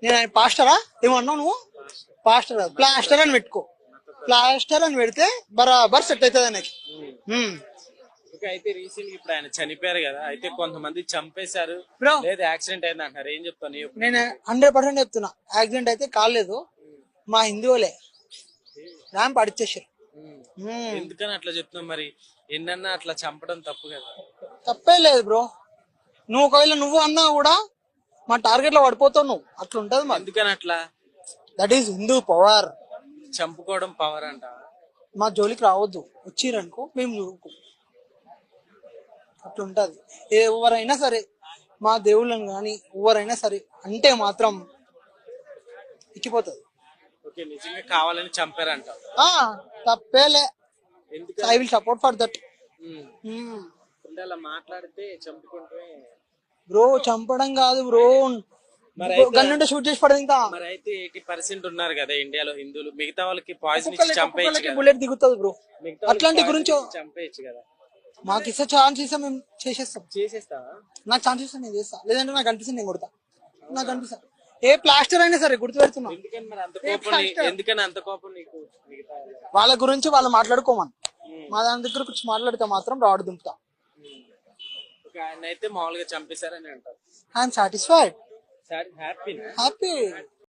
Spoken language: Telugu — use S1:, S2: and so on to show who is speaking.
S1: నేను ఆయన పాస్టరా ఏమన్నావు నువ్వు? పాస్టర్ కాదు, ప్లాస్టర్ అని పెట్టుకో. ప్లాస్టర్ అని పెడితే బరాబర్ సెట్ అవుతుంది ఆయనకి.
S2: ఓకే, అయితే రీసెంట్ ఇప్పుడు ఆయన చనిపోయారు కదా, అయితే కొంతమంది చంపేశారు
S1: బ్రో
S2: లేదా యాక్సిడెంట్ అయింది అంటారు, ఏం చెప్తాను నీ opinion?
S1: నేను 100% చెప్తున్నా, యాక్సిడెంట్ అయితే కాలేదు. మా హిందువులే ర్యాంప్ అడిచేసారు.
S2: ఎందుకని అట్లా చెప్తున్నాం మరి? ఎన్నన్నా అట్లా చంపడం తప్పు కదా.
S1: తప్పే లేదు బ్రో. నువ్వు ఒకవేళ నువ్వు అన్నా కూడా మా టార్గెట్ లో పడిపోతావు నువ్వు. అట్లా ఉంటది మరి.
S2: ఎందుకని అట్లా?
S1: That is Hindu power.
S2: చంపుకోవడం పవర్ అంట.
S1: మా జోలికి రావద్దు, వచ్చిరనుకో మేము చూడుకో. అట్లా ఉంటది. ఎవరైనా సరే, మా దేవుళ్ళని కానీ ఎవరైనా సరే అంటే మాత్రం ఎక్కిపోతుంది.
S2: ఓకే, నిజంగా కావాలని చంపారంట.
S1: తప్పేలే.
S2: ఎందుకని?
S1: I will support for that.
S2: అంటే అలా మాట్లాడితే చంపుకుంటే
S1: బ్రో చంపడం కాదు బ్రో,
S2: మరి అయితే-
S1: గన్నుంటే షూట్ చేసి పడదు ఇంకా.
S2: మరి అయితే 80% ఉన్నారు కదా ఇండియాలో హిందువులు, మిగతా వాళ్ళకి పాయిజన్ ఇచ్చి చంపేయచ్చు కదా.
S1: బుల్లెట్ దిగుతుంది బ్రో.
S2: మిగతా వాళ్ళకి
S1: అట్లాంటి
S2: poison
S1: గురించి
S2: ఇచ్చి చంపేయచ్చు కదా.
S1: మాకు ఇస్తే ఛాన్స్ ఇస్తే మేము చేసేస్తాం.
S2: చేసేస్తావా?
S1: నాకు ఛాన్స్ ఇస్తే నేను చేస్తా, లేదంటే నాకు అనిపిస్తుంది నేను కొడతా. నాకు అనిపిస్తా ఏ ప్లాస్టర్ అయినా సరే గుర్తు పెడుతున్నా.
S2: ఎందుకని మరి అంత కోపం ఎందుకని అంత కోపం నీకు మిగతా వాళ్ళకి?
S1: వాళ్ళ గురించి వాళ్ళు మాట్లాడుకోమని, మా దాని దగ్గర వచ్చి మాట్లాడితే మాత్రం రాడు దింపుతా.
S2: ఒక ఆయన అయితే మామూలుగా చంపేశారని అంటారు.
S1: I'm satisfied,
S2: happy
S1: happy.